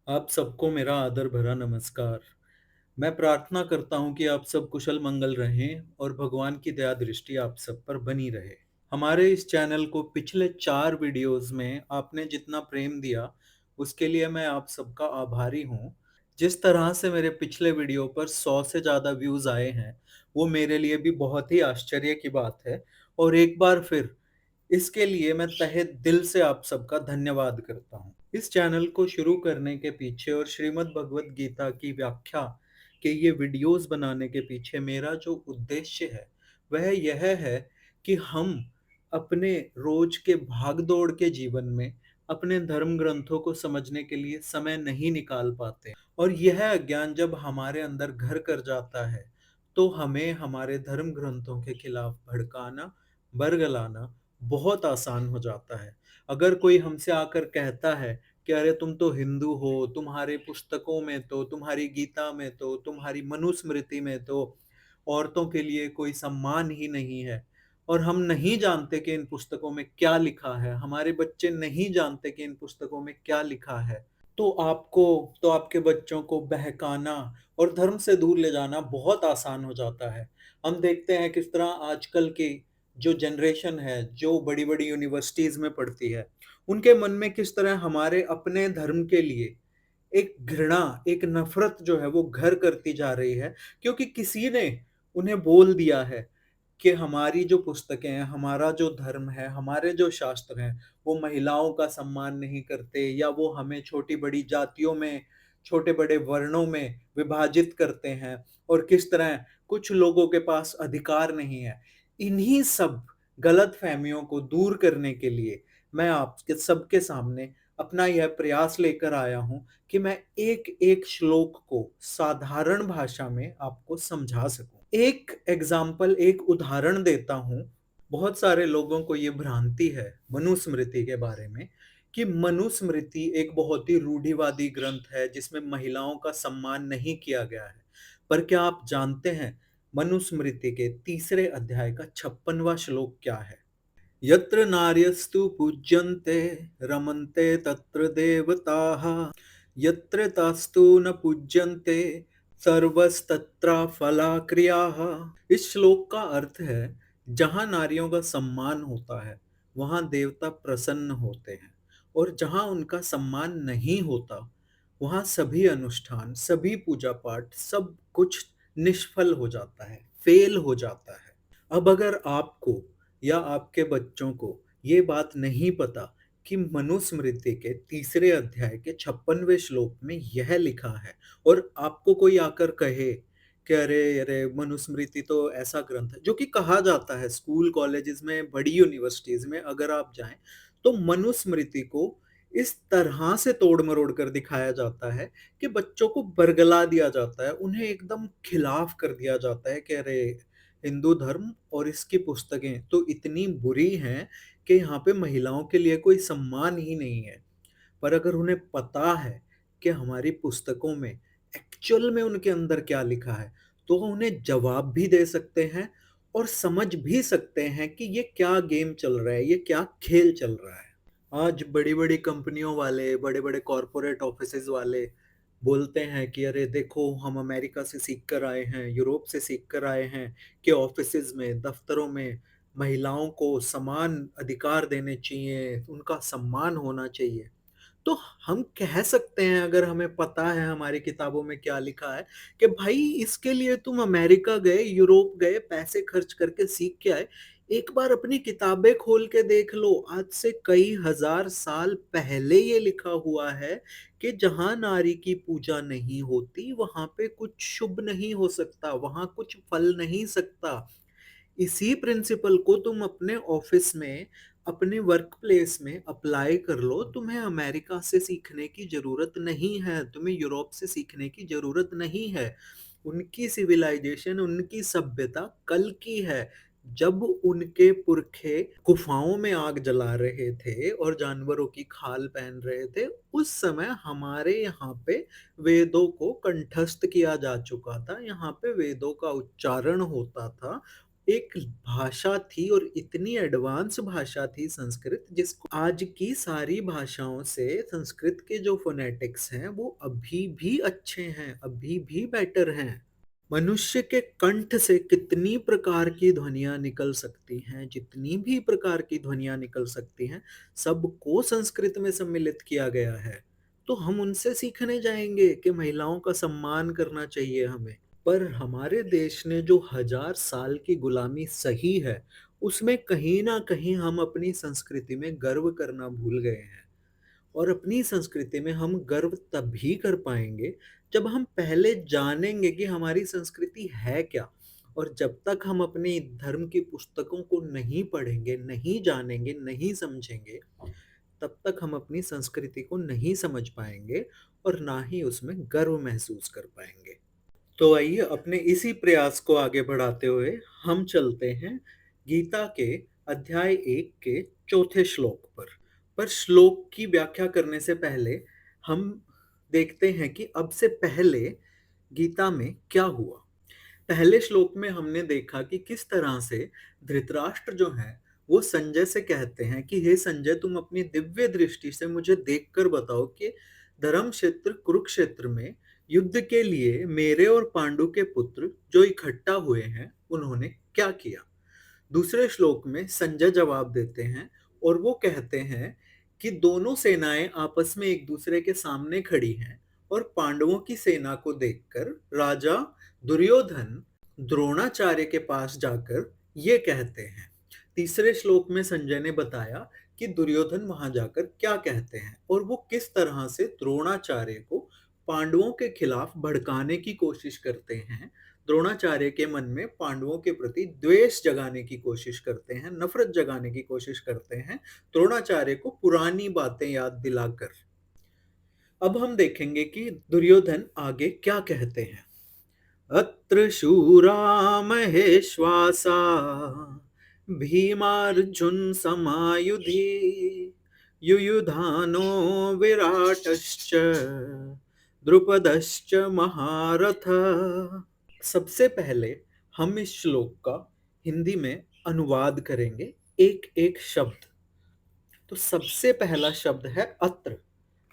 आप सबको मेरा आदर भरा नमस्कार। मैं प्रार्थना करता हूँ कि आप सब कुशल मंगल रहें और भगवान की दया दृष्टि आप सब पर बनी रहे। हमारे इस चैनल को पिछले 4 वीडियोज़ में आपने जितना प्रेम दिया, उसके लिए मैं आप सबका आभारी हूँ। जिस तरह से मेरे पिछले वीडियो पर 100 से ज़्यादा व्यूज़ आए हैं, वो मेरे लिए भी बहुत ही आश्चर्य की बात है और एक बार फिर इसके लिए मैं तहे दिल से आप सबका धन्यवाद करता हूँ। इस चैनल को शुरू करने के पीछे और श्रीमद् भगवत गीता की व्याख्या के ये वीडियोस बनाने के पीछे मेरा जो उद्देश्य है, वह यह है कि हम अपने रोज के भागदौड़ के जीवन में अपने धर्म ग्रंथों को समझने के लिए समय नहीं निकाल पाते और यह अज्ञान जब हमारे अंदर घर कर जाता है, तो हमें हमारे धर्म ग्रंथों के खिलाफ भड़काना, बरगलाना बहुत आसान हो जाता है। अगर कोई हमसे आकर कहता है कि अरे तुम तो हिंदू हो, तुम्हारे पुस्तकों में तो, तुम्हारी गीता में तो, तुम्हारी मनुस्मृति में तो औरतों के लिए कोई सम्मान ही नहीं है और हम नहीं जानते कि इन पुस्तकों में क्या लिखा है, हमारे बच्चे नहीं जानते कि इन पुस्तकों में क्या लिखा है, तो आपको तो आपके बच्चों को बहकाना और धर्म से दूर ले जाना बहुत आसान हो जाता है। हम देखते हैं किस तरह आजकल की जो जनरेशन है, जो बड़ी-बड़ी यूनिवर्सिटीज़ में पढ़ती है, उनके मन में किस तरह हमारे अपने धर्म के लिए एक घृणा, एक नफ़रत जो है वो घर करती जा रही है, क्योंकि किसी ने उन्हें बोल दिया है कि हमारी जो पुस्तकें हैं, हमारा जो धर्म है, हमारे जो शास्त्र हैं, वो महिलाओं का सम्मान नहीं करते या वो हमें छोटी-बड़ी जातियों में, छोटे-बड़े वर्णों में विभाजित करते हैं और किस तरह कुछ लोगों के पास अधिकार नहीं है। इन्हीं सब गलतफ़हमियों को दूर करने के लिए मैं आपके सबके सामने अपना यह प्रयास लेकर आया हूँ कि मैं एक-एक श्लोक को साधारण भाषा में आपको समझा सकूँ। एक एग्ज़ाम्पल, एक उदाहरण देता हूँ। बहुत सारे लोगों को ये भ्रांति है मनुस्मृति के बारे में कि मनुस्मृति एक बहुत ही रूढ़िवादी ग्रंथ है जिसमें महिलाओं का सम्मान नहीं किया गया है। पर क्या आप जानते हैं मनुस्मृति के तीसरे अध्याय का 56वां श्लोक क्या है? यत्र नार्यस्तु पूज्यन्ते रमन्ते तत्र देवताः यत्र तास्तु न पूज्यन्ते सर्वस्तत्राफलाक्रियाः। इस श्लोक का अर्थ है, जहाँ नारियों का सम्मान होता है वहाँ देवता प्रसन्न होते हैं और जहाँ उनका सम्मान नहीं होता वहाँ सभी अनुष्ठान, सभी पूजा पाठ, सब कुछ निष्फल हो जाता है, फेल हो जाता है। अब अगर आपको या आपके बच्चों को ये बात नहीं पता कि मनुस्मृति के तीसरे अध्याय के 56वें श्लोक में यह लिखा है और आपको कोई आकर कहे कि अरे अरे मनुस्मृति तो ऐसा ग्रंथ है, जो कि कहा जाता है स्कूल कॉलेजेस में, बड़ी यूनिवर्सिटीज में अगर आप जाएं तो मनुस्मृति को इस तरह से तोड़ मरोड़ कर दिखाया जाता है कि बच्चों को बरगला दिया जाता है, उन्हें एकदम खिलाफ कर दिया जाता है कि अरे हिंदू धर्म और इसकी पुस्तकें तो इतनी बुरी हैं कि यहाँ पे महिलाओं के लिए कोई सम्मान ही नहीं है। पर अगर उन्हें पता है कि हमारी पुस्तकों में एक्चुअल में उनके अंदर क्या लिखा है, तो वो उन्हें जवाब भी दे सकते हैं और समझ भी सकते हैं कि ये क्या गेम चल रहा है, ये क्या खेल चल रहा है। आज बड़ी-बड़ी कंपनियों वाले, बड़े-बड़े कॉर्पोरेट ऑफिसेज़ वाले बोलते हैं कि अरे देखो हम अमेरिका से सीख कर आए हैं, यूरोप से सीख कर आए हैं कि ऑफिसेज़ में, दफ्तरों में महिलाओं को समान अधिकार देने चाहिए, उनका सम्मान होना चाहिए। तो हम कह सकते हैं अगर हमें पता है हमारी किताबों में क्या लिखा है कि भाई इसके लिए तुम अमेरिका गए, यूरोप गए, पैसे खर्च करके सीख के आए, एक बार अपनी किताबें खोल के देख लो, आज से कई हजार साल पहले ये लिखा हुआ है कि जहां नारी की पूजा नहीं होती वहां पे कुछ शुभ नहीं हो सकता, वहां कुछ फल नहीं सकता। इसी प्रिंसिपल को तुम अपने ऑफिस में, अपने वर्क प्लेस में अप्लाई कर लो। तुम्हें अमेरिका से सीखने की जरूरत नहीं है, तुम्हें यूरोप से सीखने की जरूरत नहीं है। उनकी सिविलाइजेशन, उनकी सभ्यता कल की है, जब उनके पुरखे गुफाओं में आग जला रहे थे और जानवरों की खाल पहन रहे थे, उस समय हमारे यहाँ पे वेदों को कंठस्थ किया जा चुका था, यहाँ पे वेदों का उच्चारण होता था एक भाषा थी और इतनी एडवांस भाषा थी संस्कृत, जिसको आज की सारी भाषाओं से संस्कृत के जो फोनेटिक्स हैं वो अभी भी अच्छे हैं, अभी भी बेटर हैं। मनुष्य के कंठ से कितनी प्रकार की ध्वनियां निकल सकती हैं, जितनी भी प्रकार की ध्वनियां निकल सकती हैं, सबको संस्कृत में सम्मिलित किया गया है। तो हम उनसे सीखने जाएंगे कि महिलाओं का सम्मान करना चाहिए हमें। पर हमारे देश ने जो 1000 साल की गुलामी सही है, उसमें कहीं ना कहीं हम अपनी संस्कृति में गर्व करना भूल गए हैं। और अपनी संस्कृति में हम गर्व तभी कर पाएंगे जब हम पहले जानेंगे कि हमारी संस्कृति है क्या। और जब तक हम अपने धर्म की पुस्तकों को नहीं पढ़ेंगे, नहीं जानेंगे, नहीं समझेंगे, तब तक हम अपनी संस्कृति को नहीं समझ पाएंगे और ना ही उसमें गर्व महसूस कर पाएंगे। तो आइए अपने इसी प्रयास को आगे बढ़ाते हुए हम चलते हैं गीता के अध्याय 1 के चौथे श्लोक पर। श्लोक की व्याख्या करने से पहले हम देखते हैं कि अब से पहले गीता में क्या हुआ। पहले श्लोक में हमने देखा कि किस तरह से धृतराष्ट्र जो है वो संजय से कहते हैं कि हे संजय, तुम अपनी दिव्य दृष्टि से मुझे देखकर बताओ कि धर्म क्षेत्र कुरुक्षेत्र में युद्ध के लिए मेरे और पांडु के पुत्र जो इकट्ठा हुए हैं उन्होंने क्या किया। दूसरे श्लोक में संजय जवाब देते हैं और वो कहते हैं कि दोनों सेनाएं आपस में एक दूसरे के सामने खड़ी हैं और पांडवों की सेना को देखकर राजा दुर्योधन द्रोणाचार्य के पास जाकर ये कहते हैं। तीसरे श्लोक में संजय ने बताया कि दुर्योधन वहां जाकर क्या कहते हैं और वो किस तरह से द्रोणाचार्य को पांडवों के खिलाफ भड़काने की कोशिश करते हैं, द्रोणाचार्य के मन में पांडवों के प्रति द्वेष जगाने की कोशिश करते हैं, नफरत जगाने की कोशिश करते हैं, द्रोणाचार्य को पुरानी बातें याद दिलाकर। अब हम देखेंगे कि दुर्योधन आगे क्या कहते हैं। अत्र शूरा महेश्वासा भीमार्जुन समायुधि युयुधानो विराटश्च द्रुपदश्च महारथ। सबसे पहले हम इस श्लोक का हिंदी में अनुवाद करेंगे एक एक शब्द। तो सबसे पहला शब्द है अत्र।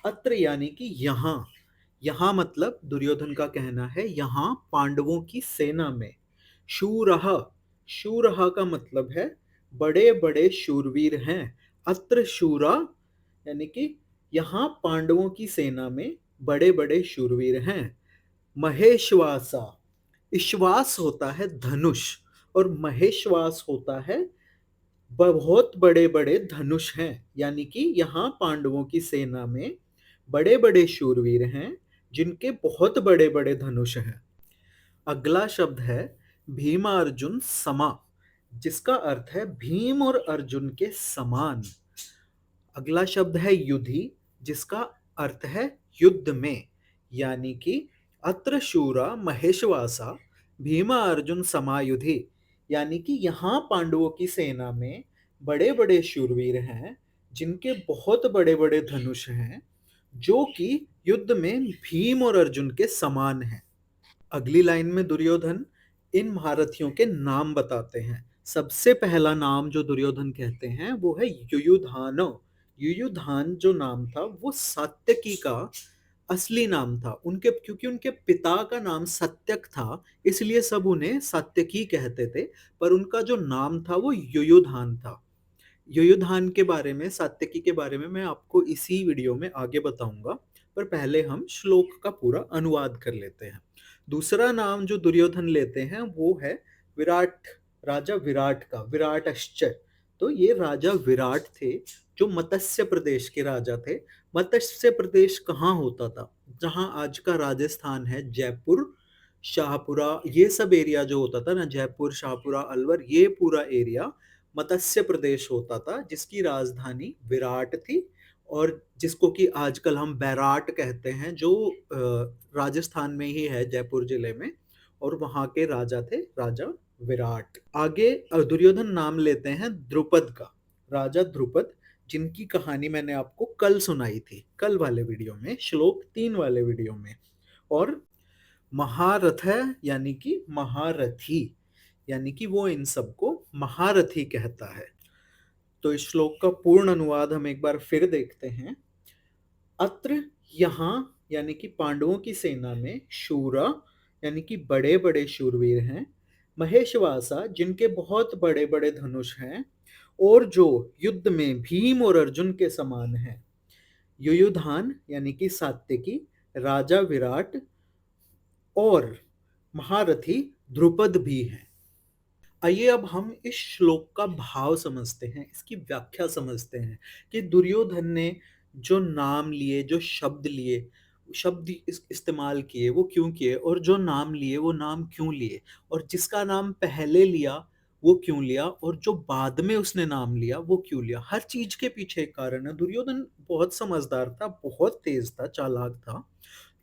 अत्र यानी कि यहाँ। यहाँ मतलब दुर्योधन का कहना है यहाँ पांडवों की सेना में। शूरः, शूरः का मतलब है बड़े बड़े शूरवीर हैं। अत्र शूरा यानी कि यहाँ पांडवों की सेना में बड़े बड़े शूरवीर हैं। महेश्वासा, ईश्वास होता है धनुष और महेश्वास होता है बहुत बड़े बड़े धनुष हैं, यानी कि यहाँ पांडवों की सेना में बड़े बड़े शूरवीर हैं जिनके बहुत बड़े बड़े धनुष हैं। अगला शब्द है भीमार्जुन समा, जिसका अर्थ है भीम और अर्जुन के समान। अगला शब्द है युधि, जिसका अर्थ है युद्ध में, यानी कि अत्र शूरा महेशवासा भीमा अर्जुन समायुधि, यानी कि यहाँ पांडवों की सेना में बड़े बड़े शूरवीर हैं जिनके बहुत बड़े बड़े धनुष हैं, जो कि युद्ध में भीम और अर्जुन के समान हैं। अगली लाइन में दुर्योधन इन महारथियों के नाम बताते हैं। सबसे पहला नाम जो दुर्योधन कहते हैं वो है युयुधान। युयुधान जो नाम था वो सात्यकी का असली नाम था। उनके क्योंकि उनके पिता का नाम सत्यक था इसलिए सब उन्हें सात्यकी कहते थे, पर उनका जो नाम था वो युयुधान था। युयुधान के बारे में, सात्यकी के बारे में मैं आपको इसी वीडियो में आगे बताऊंगा, पर पहले हम श्लोक का पूरा अनुवाद कर लेते हैं। दूसरा नाम जो दुर्योधन लेते हैं वो है विराट, राजा विराट का, विराटश्च। तो ये राजा विराट थे जो मत्स्य प्रदेश के राजा थे। मत्स्य प्रदेश कहाँ होता था? जहाँ आज का राजस्थान है, जयपुर, शाहपुरा, ये सब एरिया जो होता था ना, जयपुर, शाहपुरा, अलवर, ये पूरा एरिया मत्स्य प्रदेश होता था, जिसकी राजधानी विराट थी और जिसको कि आजकल हम बैराट कहते हैं, जो राजस्थान में ही है, जयपुर जिले में। और वहां के राजा थे राजा विराट। आगे दुर्योधन नाम लेते हैं द्रुपद का, राजा द्रुपद, जिनकी कहानी मैंने आपको कल सुनाई थी, कल वाले वीडियो में, श्लोक 3 वाले वीडियो में। और महारथ है यानी कि महारथी, यानी कि वो इन सबको महारथी कहता है। तो इस श्लोक का पूर्ण अनुवाद हम एक बार फिर देखते हैं। अत्र, यहाँ, यानी कि पांडवों की सेना में शूरा, यानी कि बड़े बड़े शूरवीर हैं, महेशवासा, जिनके बहुत बड़े बड़े धनुष हैं, और जो युद्ध में भीम और अर्जुन के समान हैं, युयुधान, यानी कि सात्यकी, राजा विराट, और महारथी द्रुपद भी हैं। आइए अब हम इस श्लोक का भाव समझते हैं, इसकी व्याख्या समझते हैं कि दुर्योधन ने जो नाम लिए, जो शब्द लिए, शब्द इस्तेमाल किए, वो क्यों किए, और जो नाम लिए वो नाम क्यों लिए, और जिसका नाम पहले लिया वो क्यों लिया, और जो बाद में उसने नाम लिया वो क्यों लिया। हर चीज के पीछे एक कारण है। दुर्योधन बहुत समझदार था, बहुत तेज था, चालाक था।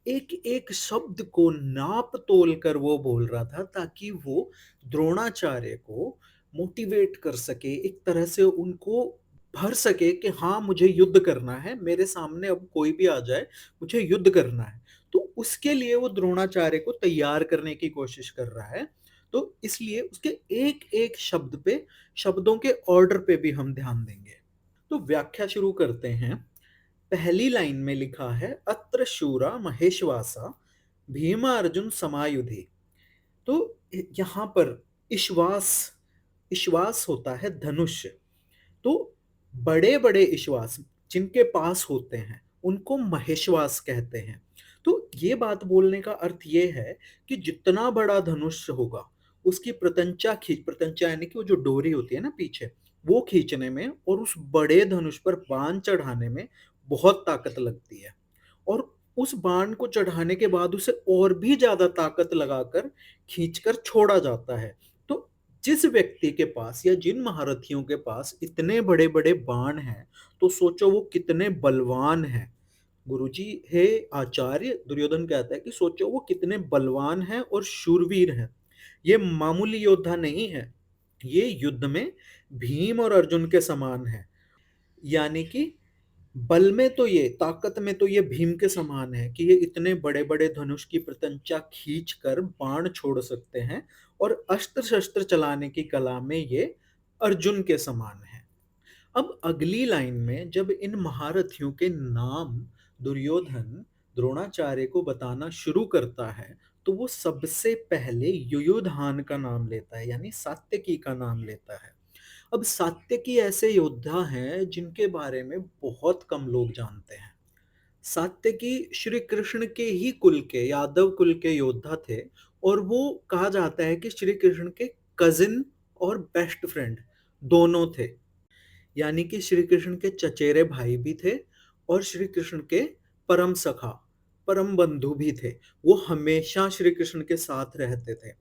एक एक शब्द को नाप तोल कर वो बोल रहा था, ताकि वो द्रोणाचार्य को मोटिवेट कर सके, एक तरह से उनको भर सके कि हाँ, मुझे युद्ध करना है, मेरे सामने अब कोई भी आ जाए, मुझे युद्ध करना है। तो उसके लिए वो द्रोणाचार्य को तैयार करने की कोशिश कर रहा है। तो इसलिए उसके एक एक शब्द पे, शब्दों के ऑर्डर पे भी हम ध्यान देंगे। तो व्याख्या शुरू करते हैं। पहली लाइन में लिखा है, अत्र शूरा महेशवासा भीमा अर्जुन समायुधि। तो यहां पर ईश्वास, ईश्वास होता है धनुष। तो बड़े बड़े ईश्वास जिनके पास होते हैं उनको महेश्वास कहते हैं। तो ये बात बोलने का अर्थ ये है कि जितना बड़ा धनुष होगा, उसकी प्रत्यंचा खींच, प्रत्यंचा यानी कि वो जो डोरी होती है ना पीछे, वो खींचने में और उस बड़े धनुष पर बाण चढ़ाने में बहुत ताकत लगती है। और उस बाण को चढ़ाने के बाद उसे और भी ज्यादा ताकत लगाकर खींचकर छोड़ा जाता है। तो जिस व्यक्ति के पास या जिन महारथियों के पास इतने बड़े बड़े बाण हैं, तो सोचो वो कितने बलवान हैं। गुरुजी हे आचार्य, दुर्योधन कहता है कि सोचो वो कितने बलवान हैं और शूरवीर हैं। ये मामूली योद्धा नहीं है, ये युद्ध में भीम और अर्जुन के समान है। यानी कि बल में तो ये, ताकत में तो ये भीम के समान है कि ये इतने बड़े बड़े धनुष की प्रत्यंचा खींच कर बाण छोड़ सकते हैं, और अस्त्र शस्त्र चलाने की कला में ये अर्जुन के समान है। अब अगली लाइन में जब इन महारथियों के नाम दुर्योधन द्रोणाचार्य को बताना शुरू करता है, तो वो सबसे पहले युयुधान का नाम लेता है, यानी सात्यकी का नाम लेता है। अब सात्यकी ऐसे योद्धा हैं जिनके बारे में बहुत कम लोग जानते हैं। सात्यकी श्री कृष्ण के ही कुल के, यादव कुल के योद्धा थे, और वो कहा जाता है कि श्री कृष्ण के कजिन और बेस्ट फ्रेंड दोनों थे। यानी कि श्री कृष्ण के चचेरे भाई भी थे और श्री कृष्ण के परम सखा, परम बंधु भी थे। वो हमेशा श्री कृष्ण के साथ रहते थे।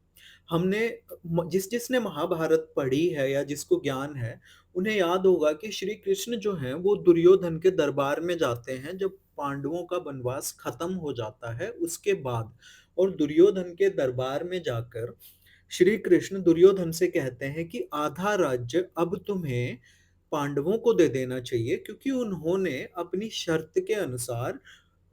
हमने, जिसने महाभारत पढ़ी है या जिसको ज्ञान है, उन्हें याद होगा कि श्री कृष्ण जो हैं वो दुर्योधन के दरबार में जाते हैं जब पांडवों का वनवास खत्म हो जाता है उसके बाद। और दुर्योधन के दरबार में जाकर श्री कृष्ण दुर्योधन से कहते हैं कि आधा राज्य अब तुम्हें पांडवों को दे देना चाहिए, क्योंकि उन्होंने अपनी शर्त के अनुसार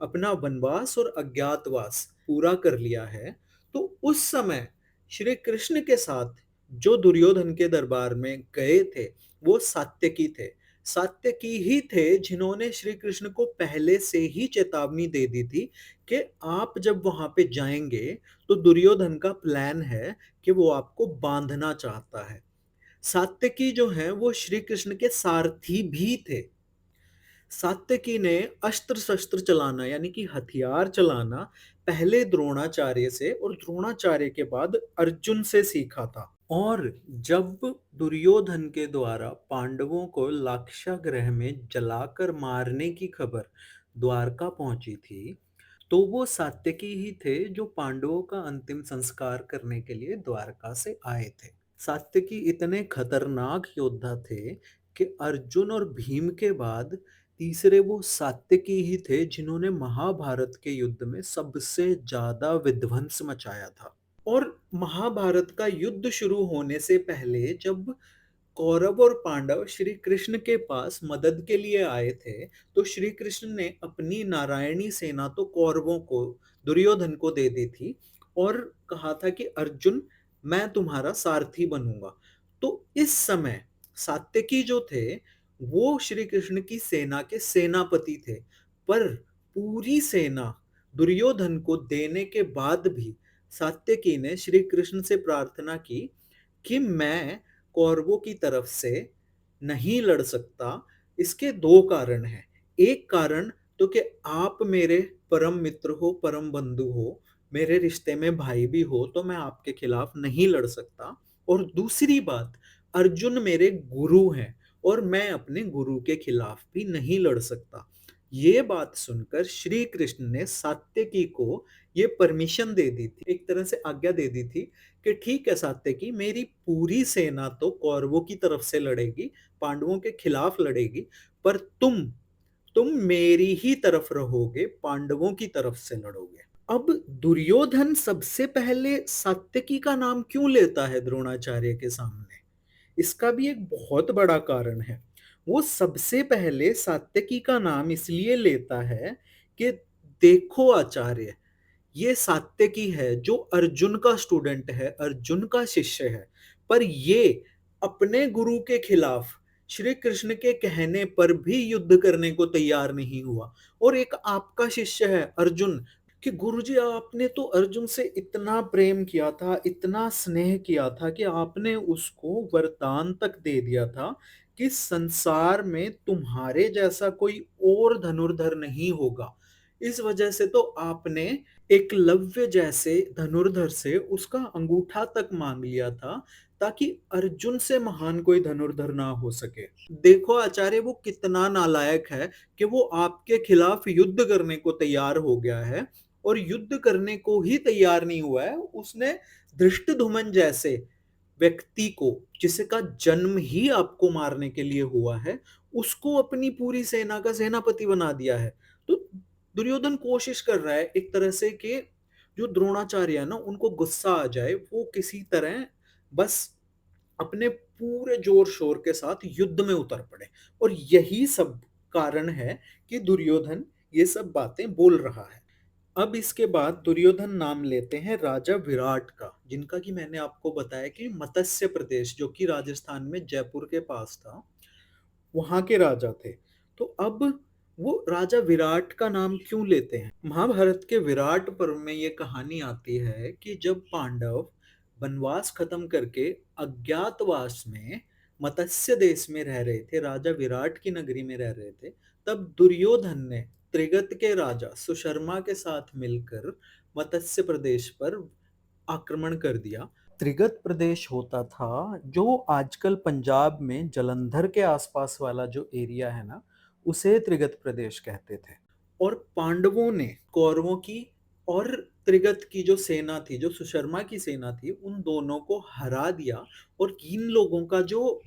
अपना वनवास और अज्ञातवास पूरा कर लिया है। तो उस समय श्री कृष्ण के साथ जो दुर्योधन के दरबार में गए थे, वो सात्यकी थे। सात्यकी ही थे जिन्होंने श्री कृष्ण को पहले से ही चेतावनी दे दी थी कि आप जब वहां पे जाएंगे तो दुर्योधन का प्लान है कि वो आपको बांधना चाहता है। सात्यकी जो है वो श्री कृष्ण के सारथी भी थे। सात्यकी ने अस्त्र शस्त्र चलाना, यानी कि हथियार चलाना, पहले द्रोणाचार्य से और द्रोणाचार्य के बाद अर्जुन से सीखा था। और जब दुर्योधन के द्वारा पांडवों को लाक्षागृह में जलाकर मारने की खबर द्वारका पहुंची थी, तो वो सात्यकी ही थे जो पांडवों का अंतिम संस्कार करने के लिए द्वारका से आए थे। सात्यकी इतने खतरनाक योद्धा थे कि अर्जुन और भीम के बाद तीसरे वो सात्यकी ही थे जिन्होंने महाभारत के युद्ध में सबसे ज्यादा विध्वंस मचाया था। और महाभारत का युद्ध शुरू होने से पहले जब कौरव और पांडव श्री कृष्ण के पास मदद के लिए आए थे, तो श्री कृष्ण ने अपनी नारायणी सेना तो कौरवों को, दुर्योधन को दे दी थी, और कहा था कि अर्जुन मैं तुम्हारा सारथी बनूंगा। तो इस समय सात्यकी जो थे वो श्री कृष्ण की सेना के सेनापति थे, पर पूरी सेना दुर्योधन को देने के बाद भी सात्यकी ने श्री कृष्ण से प्रार्थना की कि मैं कौरवों की तरफ से नहीं लड़ सकता। इसके दो कारण हैं। एक कारण तो कि आप मेरे परम मित्र हो, परम बंधु हो, मेरे रिश्ते में भाई भी हो, तो मैं आपके खिलाफ नहीं लड़ सकता। और दूसरी बात, अर्जुन मेरे गुरु हैं और मैं अपने गुरु के खिलाफ भी नहीं लड़ सकता। ये बात सुनकर श्री कृष्ण ने सात्यकी को ये परमिशन दे दी थी, एक तरह से आज्ञा दे दी थी कि ठीक है सात्यकी, मेरी पूरी सेना तो कौरवों की तरफ से लड़ेगी, पांडवों के खिलाफ लड़ेगी, पर तुम मेरी ही तरफ रहोगे, पांडवों की तरफ से लड़ोगे। अब दुर्योधन सबसे पहले सात्यकी का नाम क्यों लेता है द्रोणाचार्य के सामने? इसका भी एक बहुत बड़ा कारण है। वो सबसे पहले सात्यकी का नाम इसलिए लेता है कि देखो आचार्य, ये सात्यकी है जो अर्जुन का स्टूडेंट है, अर्जुन का शिष्य है, पर ये अपने गुरु के खिलाफ श्री कृष्ण के कहने पर भी युद्ध करने को तैयार नहीं हुआ। और एक आपका शिष्य है अर्जुन, कि गुरुजी आपने तो अर्जुन से इतना प्रेम किया था, इतना स्नेह किया था कि आपने उसको वरदान तक दे दिया था कि संसार में तुम्हारे जैसा कोई और धनुर्धर नहीं होगा। इस वजह से तो आपने एकलव्य जैसे धनुर्धर से उसका अंगूठा तक मांग लिया था, ताकि अर्जुन से महान कोई धनुर्धर ना हो सके। देखो आचार्य, वो कितना नालायक है कि वो आपके खिलाफ युद्ध करने को तैयार हो गया है, और युद्ध करने को ही तैयार नहीं हुआ है, उसने धृष्टद्युम्न जैसे व्यक्ति को, जिसका जन्म ही आपको मारने के लिए हुआ है, उसको अपनी पूरी सेना का सेनापति बना दिया है। तो दुर्योधन कोशिश कर रहा है एक तरह से कि जो द्रोणाचार्य है ना, उनको गुस्सा आ जाए, वो किसी तरह बस अपने पूरे जोर शोर के साथ युद्ध में उतर पड़े। और यही सब कारण है कि दुर्योधन ये सब बातें बोल रहा है। अब इसके बाद दुर्योधन नाम लेते हैं राजा विराट का, जिनका कि मैंने आपको बताया कि मत्स्य प्रदेश, जो कि राजस्थान में जयपुर के पास था, वहां के राजा थे। तो अब वो राजा विराट का नाम क्यों लेते हैं? महाभारत के विराट पर्व में ये कहानी आती है कि जब पांडव वनवास खत्म करके अज्ञातवास में मत्स्य देश में रह रहे थे, राजा विराट की नगरी में रह रहे थे, तब दुर्योधन ने त्रिगत के राजा सुशर्मा के साथ मिलकर मत्स्य प्रदेश पर आक्रमण कर दिया। त्रिगत प्रदेश होता था जो आजकल पंजाब में जलंधर के आसपास वाला जो एरिया है ना, उसे त्रिगत प्रदेश कहते थे। और पांडवों ने कौरवों की और त्रिगत की जो सेना थी, जो सुशर्मा की सेना थी, उन दोनों को हरा दिया। और इन लोगों का जो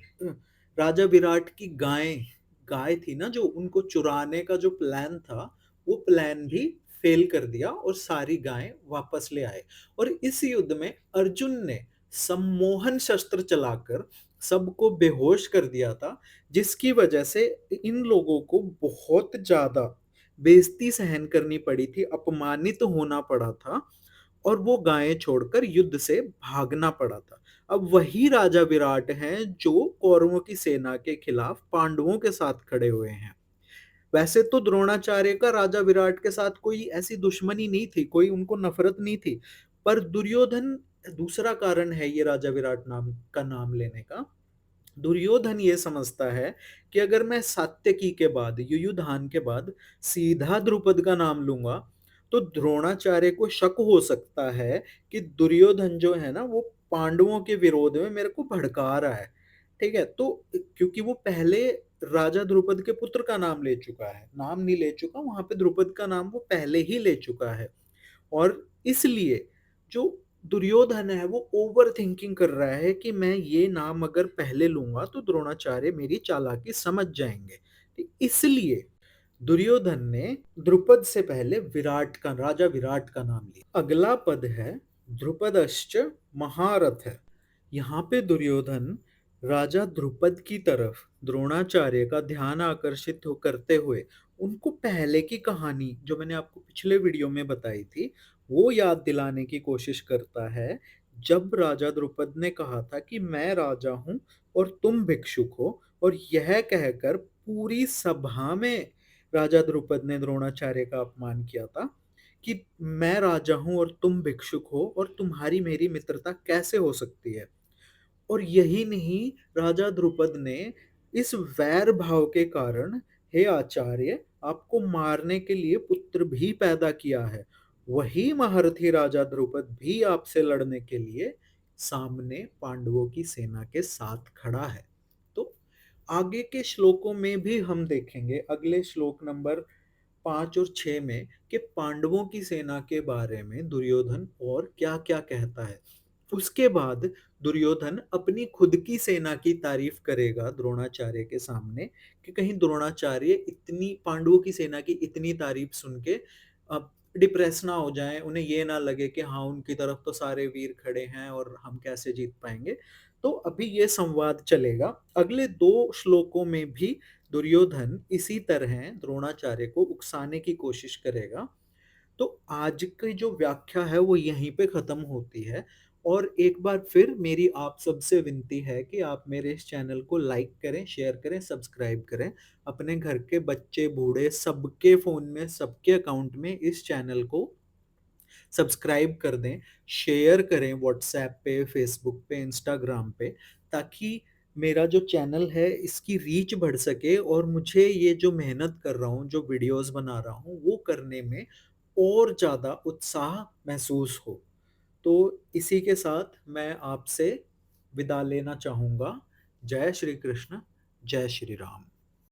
राजा विराट की गाय गाय थी ना, जो उनको चुराने का जो प्लान था, वो प्लान भी फेल कर दिया और सारी गायें वापस ले आए। और इस युद्ध में अर्जुन ने सम्मोहन शस्त्र चलाकर सबको बेहोश कर दिया था, जिसकी वजह से इन लोगों को बहुत ज्यादा बेइज्जती सहन करनी पड़ी थी, अपमानित होना पड़ा था, और वो गायें छोड़कर युद्ध से भागना पड़ा था। अब वही राजा विराट हैं जो कौरवों की सेना के खिलाफ पांडवों के साथ खड़े हुए हैं। वैसे तो द्रोणाचार्य का राजा विराट के साथ कोई ऐसी दुश्मनी नहीं थी, कोई उनको नफरत नहीं थी, पर दुर्योधन दूसरा कारण है ये राजा विराट नाम का नाम लेने का। दुर्योधन ये समझता है कि अगर मैं सात्यकी के बाद, युयुधान के बाद सीधा द्रुपद का नाम लूंगा, तो द्रोणाचार्य को शक हो सकता है कि दुर्योधन जो है ना, वो पांडवों के विरोध में मेरे को भड़का रहा है। ठीक है, तो क्योंकि वो पहले राजा द्रुपद के पुत्र का नाम ले चुका है, नाम नहीं ले चुका वहां पे, द्रुपद का नाम वो पहले ही ले चुका है। और इसलिए जो दुर्योधन है वो ओवर थिंकिंग कर रहा है कि मैं ये नाम अगर पहले लूंगा तो द्रोणाचार्य मेरी चालाकी समझ जाएंगे। इसलिए दुर्योधन ने द्रुपद से पहले विराट का, राजा विराट का नाम लिया। अगला पद है द्रुपदश्च महारथ। यहाँ पे दुर्योधन राजा द्रुपद की तरफ द्रोणाचार्य का ध्यान आकर्षित करते हुए उनको पहले की कहानी जो मैंने आपको पिछले वीडियो में बताई थी वो याद दिलाने की कोशिश करता है, जब राजा द्रुपद ने कहा था कि मैं राजा हूं और तुम भिक्षुक हो, और यह कहकर पूरी सभा में राजा द्रुपद ने द्रोणाचार्य का अपमान किया था कि मैं राजा हूं और तुम भिक्षुक हो और तुम्हारी मेरी मित्रता कैसे हो सकती है। और यही नहीं, राजा द्रुपद ने इस वैर भाव के कारण, हे आचार्य, आपको मारने के लिए पुत्र भी पैदा किया है। वही महारथी राजा द्रुपद भी आपसे लड़ने के लिए सामने पांडवों की सेना के साथ खड़ा है। तो आगे के श्लोकों में भी हम देखेंगे, अगले श्लोक नंबर 5 और 6 में, कि पांडवों की सेना के बारे में दुर्योधन और क्या क्या कहता है। उसके बाद दुर्योधन अपनी खुद की सेना की तारीफ करेगा द्रोणाचार्य के सामने, कि कहीं द्रोणाचार्य इतनी पांडवों की सेना की इतनी तारीफ सुन के अब डिप्रेस ना हो जाए, उन्हें ये ना लगे कि हाँ उनकी तरफ तो सारे वीर खड़े हैं और हम कैसे जीत पाएंगे। तो अभी ये संवाद चलेगा। अगले 2 श्लोकों में भी दुर्योधन इसी तरह द्रोणाचार्य को उकसाने की कोशिश करेगा। तो आज की जो व्याख्या है वो यहीं पे खत्म होती है। और एक बार फिर मेरी आप सबसे विनती है कि आप मेरे इस चैनल को लाइक करें, शेयर करें, सब्सक्राइब करें। अपने घर के बच्चे बूढ़े सबके फोन में, सबके अकाउंट में इस चैनल को सब्सक्राइब कर दें, शेयर करें व्हाट्सएप पे, फेसबुक पे, इंस्टाग्राम पे, ताकि मेरा जो चैनल है इसकी रीच बढ़ सके और मुझे ये जो मेहनत कर रहा हूँ, जो वीडियोस बना रहा हूँ, वो करने में और ज़्यादा उत्साह महसूस हो। तो इसी के साथ मैं आपसे विदा लेना चाहूँगा। जय श्री कृष्ण, जय श्री राम।